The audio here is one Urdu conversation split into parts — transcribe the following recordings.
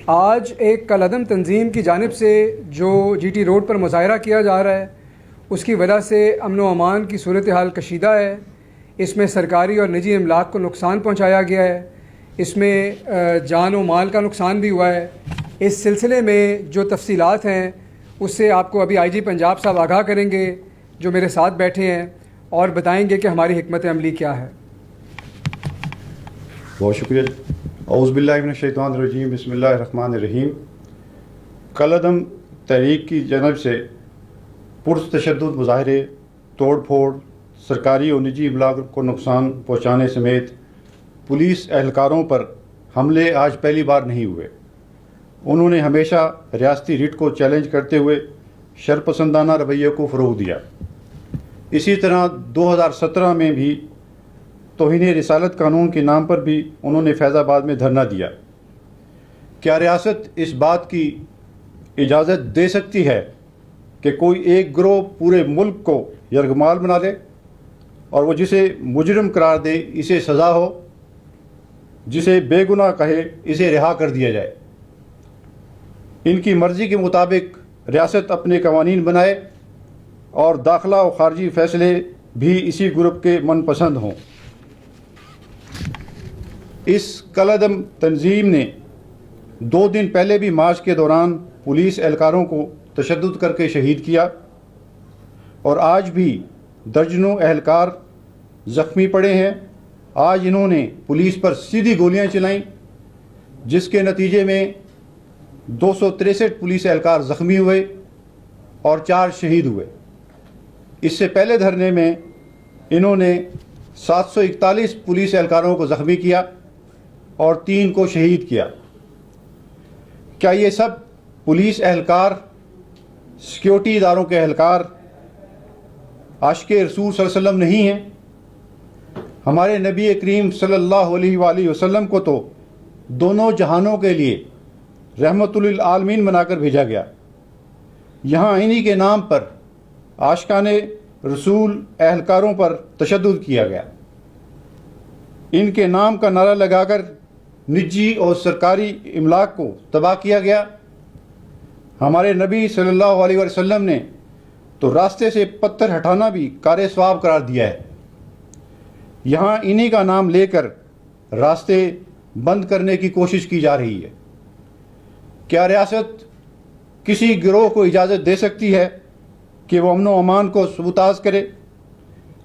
آج ایک کالعدم تنظیم کی جانب سے جو جی ٹی روڈ پر مظاہرہ کیا جا رہا ہے اس کی وجہ سے امن و امان کی صورتحال کشیدہ ہے. اس میں سرکاری اور نجی املاک کو نقصان پہنچایا گیا ہے. اس میں جان و مال کا نقصان بھی ہوا ہے. اس سلسلے میں جو تفصیلات ہیں اس سے آپ کو ابھی آئی جی پنجاب صاحب آگاہ کریں گے جو میرے ساتھ بیٹھے ہیں اور بتائیں گے کہ ہماری حکمت عملی کیا ہے. بہت شکریہ. اعوذ باللہ من الشیطان الرجیم. بسم اللہ الرحمن الرحیم. کالعدم تحریک کی جانب سے پرتشدد مظاہرے، توڑ پھوڑ، سرکاری اور نجی املاک کو نقصان پہنچانے سمیت پولیس اہلکاروں پر حملے آج پہلی بار نہیں ہوئے. انہوں نے ہمیشہ ریاستی ریٹ کو چیلنج کرتے ہوئے شرپسندانہ رویے کو فروغ دیا. اسی طرح 2017 میں بھی توہین رسالت قانون کے نام پر بھی انہوں نے فیض آباد میں دھرنا دیا. کیا ریاست اس بات کی اجازت دے سکتی ہے کہ کوئی ایک گروہ پورے ملک کو یرغمال بنا لے اور وہ جسے مجرم قرار دے اسے سزا ہو، جسے بے گناہ کہے اسے رہا کر دیا جائے؟ ان کی مرضی کے مطابق ریاست اپنے قوانین بنائے اور داخلہ و خارجی فیصلے بھی اسی گروپ کے من پسند ہوں. اس کالعدم تنظیم نے 2 دن پہلے بھی مارچ کے دوران پولیس اہلکاروں کو تشدد کر کے شہید کیا اور آج بھی درجنوں اہلکار زخمی پڑے ہیں. آج انہوں نے پولیس پر سیدھی گولیاں چلائیں جس کے نتیجے میں 263 پولیس اہلکار زخمی ہوئے اور 4 شہید ہوئے. اس سے پہلے دھرنے میں انہوں نے 741 پولیس اہلکاروں کو زخمی کیا اور 3 کو شہید کیا. کیا یہ سب پولیس اہلکار، سیکیورٹی اداروں کے اہلکار عاشق رسول صلی اللہ علیہ وسلم نہیں ہیں؟ ہمارے نبی کریم صلی اللہ علیہ وآلہ وسلم کو تو دونوں جہانوں کے لیے رحمت للعالمین بنا کر بھیجا گیا. یہاں انہی کے نام پر عاشقان رسول اہلکاروں پر تشدد کیا گیا. ان کے نام کا نعرہ لگا کر نجی اور سرکاری املاک کو تباہ کیا گیا. ہمارے نبی صلی اللہ علیہ وسلم نے تو راستے سے پتھر ہٹانا بھی کار ثواب قرار دیا ہے. یہاں انہی کا نام لے کر راستے بند کرنے کی کوشش کی جا رہی ہے. کیا ریاست کسی گروہ کو اجازت دے سکتی ہے کہ وہ امن و امان کو سبوتاژ کرے؟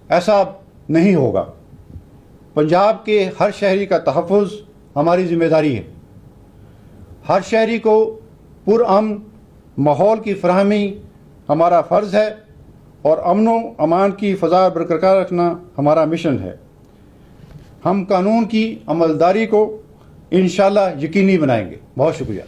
ایسا نہیں ہوگا. پنجاب کے ہر شہری کا تحفظ ہماری ذمہ داری ہے. ہر شہری کو پرامن ماحول کی فراہمی ہمارا فرض ہے اور امن و امان کی فضا برقرار رکھنا ہمارا مشن ہے. ہم قانون کی عملداری کو انشاءاللہ یقینی بنائیں گے. بہت شکریہ.